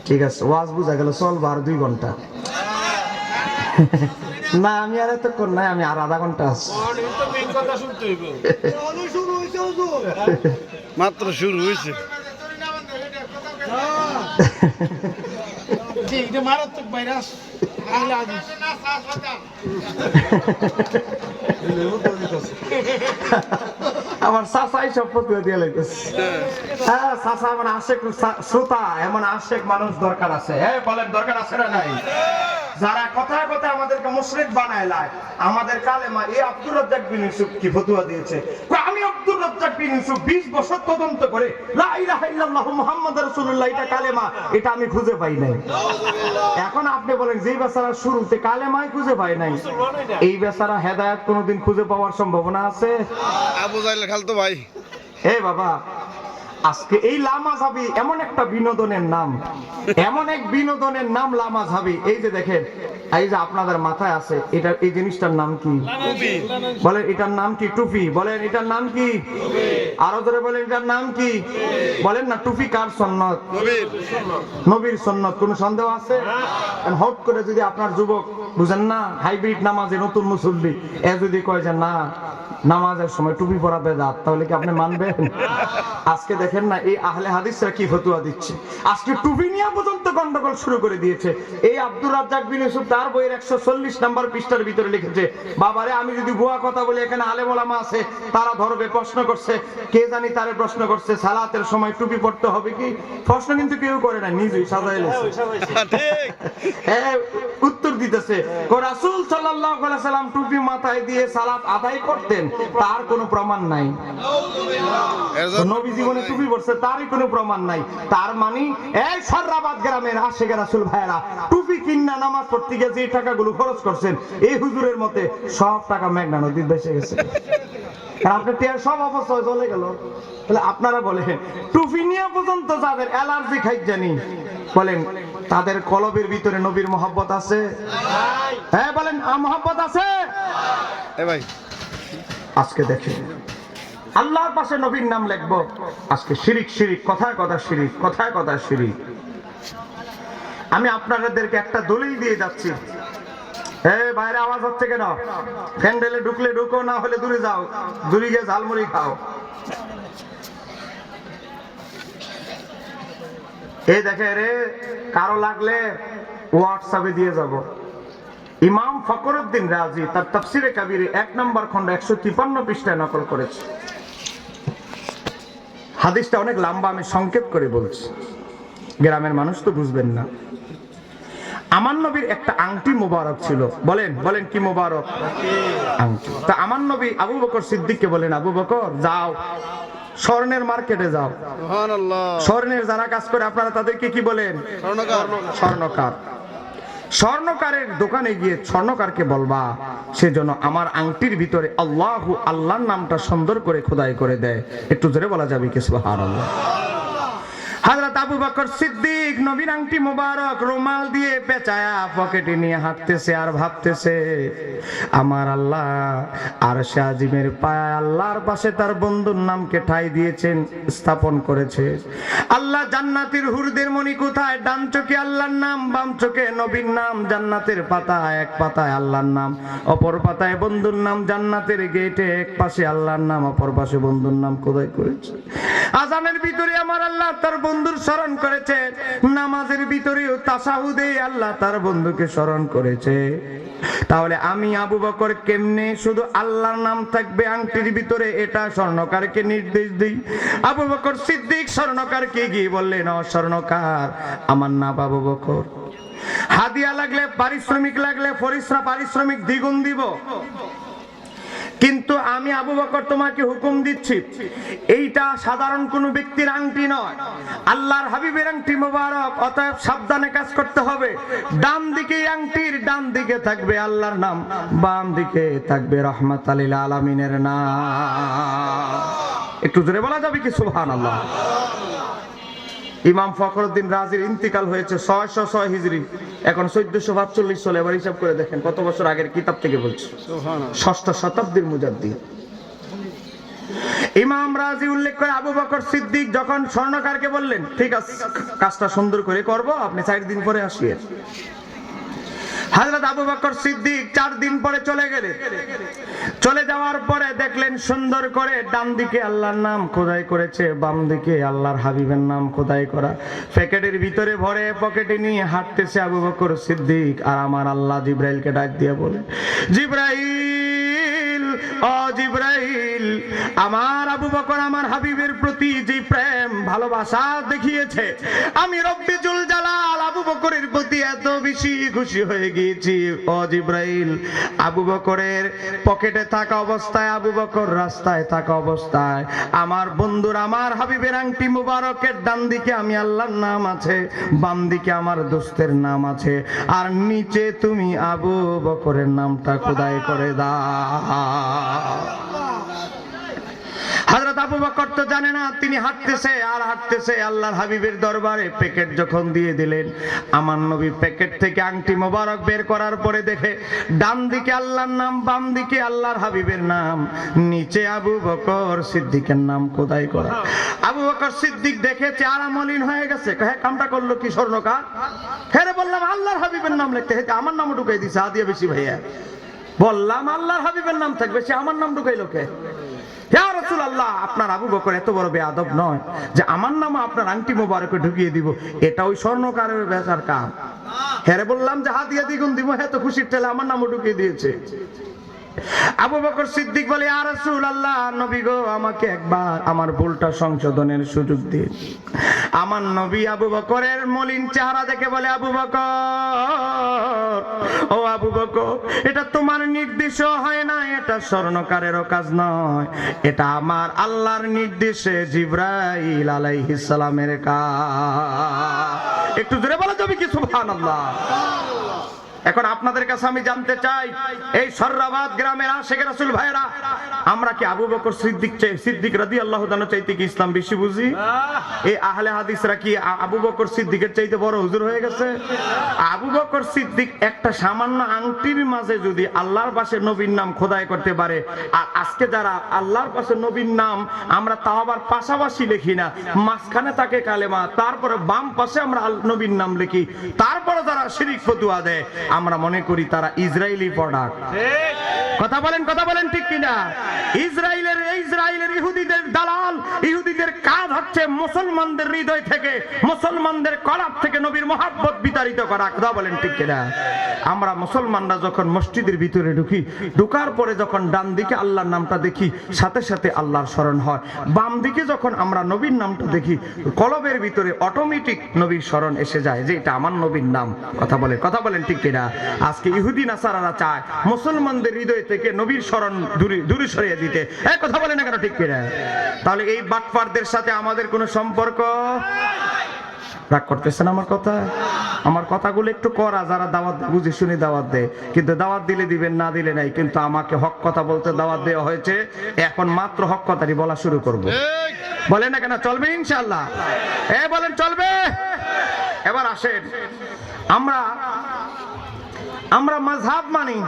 ঠিক আছে, ওয়াজ বুঝা গেল, চলবো আর 2 ঘন্টা। না আমি আর এতক্ষণ নাই, আমি আর আধা ঘন্টা আছি। মাত্র শুরু হয়েছে। মারাত্মক ভাইরাস। আমার চাচাই সব ফতুয়া দিয়ে লাইতেছে। হ্যাঁ চাচা এমন আশেক শ্রোতা, এমন আশেক মানুষ দরকার আছে। হ্যাঁ বলেন দরকার আছে না নাই? যারা কথায় কথায় আমাদেরকে মুশরিক বানায় লাই, আমাদের কালেমা এই আব্দুর রাজ্জাক বিন ইউসুফ কি ফতোয়া দিয়েছে, আমি আব্দুর রাজ্জাক বিন ইউসুফ 20 বছর তদন্ত করে লা ইলাহা ইল্লাল্লাহ মুহাম্মাদুর রাসূলুল্লাহ এটা কালেমা, এটা আমি খুঁজে পাই নাই। এখন আপনি বলেন যে বেচারা শুরুতে কালেমাই খুঁজে পায় নাই, এই বেচারা হেদায়েত কোনোদিন খুঁজে পাওয়ার সম্ভাবনা আছে? আবু জাহেলের খালতো ভাই। হে বাবা, আজকে এই লামাযাবি এমন একটা বিনোদনের নাম, এমন এক বিনোদনের নাম লামাযাবি। এই যে দেখেন, এই যে আপনাদের মাথায় আছে, এটা এই জিনিসটার নাম কি বলেন? এটার নাম কি? টুপি। বলেন এটার নাম কি? আরো জোরে বলেন এটার নাম কি? বলেন না। টুপি কার সুন্নত? নবীর সুন্নত। কোন সন্দেহ আছে? হট করে যদি আপনার যুবক বুঝেন না হাইব্রিড নামাজে নতুন মুসল্লি এ যদি কয় যে না নামাজের সময় টুপি পরা বেদাত, তাহলে কি আপনি মানবেন? আজকে দেখেন না এই আহলে হাদিসরা কি ফতোয়া দিচ্ছে, আজকে টুপি নিয়ে পর্যন্ত গন্ডগোল শুরু করে দিয়েছে। এই আব্দুর রাজ্জাক বিন ইউসুফ তার বইয়ের 140 নম্বর পৃষ্ঠার ভিতরে লিখেছে, বাবারে আমি যদি ভুয়া কথা বলি, এখানে আলেম ওলামা আছে, তারা ধরবে, প্রশ্ন করছে, কে জানি তারে প্রশ্ন করছে সালাতের সময় টুপি পড়তে হবে কি? প্রশ্ন কিন্তু কেউ করে না, নিজেই সাজাইলেছে। হ্যাঁ উত্তর দিতেছে, রাসূল সাল্লাল্লাহু আলাইহি সাল্লাম টুপি মাথায় দিয়ে সালাত আদায় করতেন, তার কোনো প্রমাণ নাই। নবী জীবনে টুপি পরছে, তারই কোনো প্রমাণ নাই। তার মানে এই সররাবাদ গ্রামের আশেকে রাসূল ভাইরা টুপি কিনা নামাজ পড়তে গিয়ে যে টাকাগুলো খরচ করছেন, এই হুজুরের মতে সব টাকা মেঘনা নদীর ভেসে গেছে। আপনার টিয়ার সব অবস্থা চলে গেল। তাহলে আপনারা বলেন টুপি নিয়ে পর্যন্ত যাদের অ্যালার্জি খাই জানি, বলেন তাদের কলবের ভিতরে নবীর মহব্বত আছে? হ্যাঁ বলেন মহব্বত আছে? ভাই আজকে দেখেন আল্লাহর পাশে নবীর নাম লিখবো, আজকে শিরিক শিরিক, কথায় কথা শিরিক, কথায় কথা শিরিক। আমি আপনাদেরকে একটা দলিল দিয়ে যাচ্ছি। বাইরে আওয়াজ হচ্ছে কেন? প্যান্ডেলে ঢুকলে ঢুকো, না হলে দূরে যাও, দূরে গিয়ে ঝালমুড়ি খাও। এই দেখে রে, কারো লাগলে হোয়াটসঅ্যাপে দিয়ে যাব। ইমাম ফখরুদ্দিন রাজি তার তাফসিরে কাবিরে 1 নম্বর খন্ড 153 পৃষ্ঠায় নকল করেছে। হাদিসটা অনেক লম্বা, আমি সংক্ষেপ করে বলছি, গ্রামের মানুষ তো বুঝবেন না। আমার নবীর একটা আংটি মোবারক ছিল। বলেন বলেন কি মোবারক? আংটি। তা আমার নবী আবু বকর সিদ্দিককে বলেন, আবু বকর যাও স্বর্ণের মার্কেটে যাও। সুবহানাল্লাহ। স্বর্ণের যারা কাজ করে আপনারা তাদেরকে কি বলেন? স্বর্ণকার। স্বর্ণকার। স্বর্ণকারের দোকানে গিয়ে স্বর্ণকারকে বলবা সেজন্য আমার আংটির ভিতরে আল্লাহু, আল্লাহর নামটা সুন্দর করে খোদাই করে দেয়। একটু জোরে বলা যাবে কি সুবহানাল্লাহ? হযরত আবু বকর সিদ্দিক নবীর আংটি মোবারক রুমাল দিয়ে পেঁচায়া পকেটে নিয়ে হাঁটতেছে আর ভাবতেছে, আমার আল্লাহ আরশে আজিমের পায়ে আল্লাহর পাশে তার বন্ধুর নামকে ঠাঁই দিয়েছেন, স্থাপন করেছে। আল্লাহ জান্নাতের হুরদের মনি কোথায়? ডান চোখে আল্লাহর নাম, বাম চোখে নবীর নাম। জান্নাতের পাতায় এক পাতায় আল্লাহর নাম, অপর পাতায় বন্ধুর নাম। জান্নাতের গেটে এক পাশে আল্লাহর নাম, অপর পাশে বন্ধুর নাম খোদাই করেছে। আজানের ভিতরে আমার আল্লাহ তার বন্ধুর স্মরণ করেছে, নামাজের ভিতরেও তাশাহুদে আল্লাহ তার বন্ধুকে স্মরণ করেছে। তাহলে আমি আবু বকর কেমনে শুধু আল্লাহর নাম থাকবে আংটির ভিতরে, এটা স্বর্ণকারকে নির্দেশ দিই। আবু বকর সিদ্দিক স্বর্ণকারকে গিয়ে বললেন, ও স্বর্ণকার, আমার নাম আবু বকর, হাদিয়া লাগলে পারিশ্রমিক লাগলে পারিশ্রমিক দ্বিগুণ দিব, কিন্তু আমি আবু বকর তোমাকে হুকুম দিচ্ছি, এইটা সাধারণ কোন ব্যক্তির আংটি নয়, আল্লাহর হাবিবের আংটি মোবারক, অতএব সাবধানে কাজ করতে হবে। ডান দিকে আংটির ডান দিকে থাকবে আল্লাহর নাম, বাম দিকে থাকবে রাহমাতাল লিল আলামিনের নাম। একটু জোরে বলা যাবে কি সুবহানাল্লাহ? ইমাম ফখরুদ্দিন রাজির ইন্তিকাল হয়েছে 606 হিজরি, এখন 1445 চলে। এবার হিসাব করে দেখেন কত বছর আগের কিতাব থেকে বলছি। 6ষ্ঠ শতাব্দীর মুজাদ্দিদ। ইমাম রাজি উল্লেখ করে আবু বকর সিদ্দিক যখন স্বর্ণকারকে বললেন, ঠিক আছে কাজটা সুন্দর করে করব, আপনি 4 দিন পরে আসিয়েন। হযরত আবু বকর সিদ্দিক 4 দিন পরে চলে গেলেন। চলে যাওয়ার পরে দেখলেন সুন্দর করে ডান দিকে আল্লাহর নাম খোদাই করেছে, বাম দিকে আল্লাহর হাবিবের নাম খোদাই করা। প্যাকেটের ভিতরে ভরে পকেটে নিয়ে হাঁটতেছে আবু বকর সিদ্দিক। আর আমার আল্লাহ জিবরাইলকে ডাক দিয়ে বলে, জিবরাইল, ও জিবরাইল, আমার আবু বকর আমার হাবিবের প্রতি যে প্রেম ভালোবাসা দেখিয়েছে, আমি রব্বি জুল জালাল আবু বকরের প্রতি এত বেশি খুশি হয়ে গিয়েছি। ও জিবরাইল, আবু বকরের পকেটে থাকা অবস্থায়, আবু বকর রাস্তায় থাকা অবস্থায়, আমার বন্ধুর আমার হাবিবের আংটি মুবারকের ডান দিকে আমি আল্লাহর নাম আছে, বাম দিকে আমার দোস্তের নাম আছে, আর নিচে তুমি আবু বকরের নামটা খোদাই করে দাও। হযরত আবু বকর তো জানে না, তিনি হাঁটতেছে আর হাঁটতেছে আল্লাহর হাবিবের দরবারে। প্যাকেট যখন দিয়ে দিলেন, আমার নবী প্যাকেট থেকে আংটি মোবারক বের করার পরে দেখে ডান দিকে আল্লাহর নাম, বাম দিকে আল্লাহর হাবিবের নাম, নিচে আবু বকর সিদ্দিকের নাম খোদাই করা। আবু বকর সিদ্দিক দেখে চেহারা মলিন হয়ে গেছে। হ্যাঁ, কামটা করলো কি স্বর্ণকার? হ্যাঁ বললাম আল্লাহর হাবিবের নাম লিখতে, আমার নামও ঢুকাই দিছে আদিয়া বেশি ভাইয়া। বললাম আল্লাহর হাবিবের নাম থাকবে, সে আমার নাম ঢুকাইলো কে? ইয়া রাসূলুল্লাহ, আপনার আবু বকর এত বড় বেয়াদব নয় যে আমার নাম আপনার আংটি মোবারকে ঢুকিয়ে দিব। এটা ওই স্বর্ণকারের বেচার কাম। হ্যাঁ বললাম যে হাদিয়া দ্বিগুণ দিব, হ্যাঁ তো খুশির ঠেলে আমার নামও ঢুকিয়ে দিয়েছে। আবু বকর সিদ্দিক বলে, ইয়া রাসূলুল্লাহ, নবী গো, আমাকে একবার আমার ভুলটা সংশোধনের সুযোগ দিন। আমার নবী আবু বকরের মলিন চেহারা দেখে বলে, আবু বকর, ও আবু বকর, এটা তোমার নির্দেশ হয় না, এটা স্বর্ণকারেরও কাজ নয়, এটা আমার আল্লাহর নির্দেশে জিবরাইল আলাইহিস সালামের কাজ। একটু জোরে বলা যাবে কি সুবহানাল্লাহ? এখন আপনাদের কাছে আমি জানতে চাই, এই সররাবাদ গ্রামের আশেকে রাসূল ভাইরা, আমরা কি আবু বকর সিদ্দিক রাদিয়াল্লাহু তাআলা চাইতে কি ইসলাম বেশি বুঝি? এই আহলে হাদিসরা কি আবু বকর সিদ্দিকের চাইতে বড় হুজুর হয়ে গেছে? আবু বকর সিদ্দিক একটা সামান্য আংটির মাঝে যদি আল্লাহর পাশে নবীর নাম খোদাই করতে পারে, আর আজকে যারা আল্লাহর পাশে নবীর নাম আমরা তাও আবার পাশাপাশি লিখি না, মাঝখানে থাকে কালেমা, তারপরে বাম পাশে আমরা নবীর নাম লিখি, তারপরে যারা শিরিক ফতুয়া দেয়, আমরা মনে করি তারা ইসরায়েলি প্রোডাক্ট। কথা বলেন ঠিক কিনা? ইসরায়েলের ইহুদিদের দালাল। ইহুদিদের কাজ হচ্ছে মুসলমানদের হৃদয় থেকে, মুসলমানদের কলব থেকে নবীর মহব্বত বিতাড়িত করা। কথা বলেন ঠিক কিনা? আমরা মুসলমানরা যখন মসজিদের ভিতরে ঢুকি, ঢুকার পরে যখন ডান দিকে আল্লাহর নামটা দেখি, সাথে সাথে আল্লাহর স্মরণ হয়। বাম দিকে যখন আমরা নবীর নামটা দেখি, কলবের ভিতরে অটোমেটিক নবীর স্মরণ এসে যায় যে এটা আমার নবীর নাম। কথা বলেন ঠিক কিনা? আজকে ইহুদি নাসারারা চায় মুসলমানদের হৃদয় থেকে নবীর স্মরণ দূরে সরিয়ে দিতে। কথা বলে না কেন? ঠিক কিনা? তাহলে এই বাটপারদের সাথে আমাদের কোনো সম্পর্ক? রাগ করতেছেন আমার কথাগুলো একটু করা, যারা দাওয়াত বুঝে শুনে দাওয়াত দেয়, কিন্তু দাওয়াত দিলে দিবেন, না দিলে নাই। কিন্তু আমাকে হক কথা বলতে দাওয়াত দেওয়া হয়েছে, এখন মাত্র হক কথাটি বলা শুরু করব। বলেন না কেন? চলবে ইনশাআল্লাহ? বলেন চলবে? এবার আসেন, আমরা মাযহাব মানি।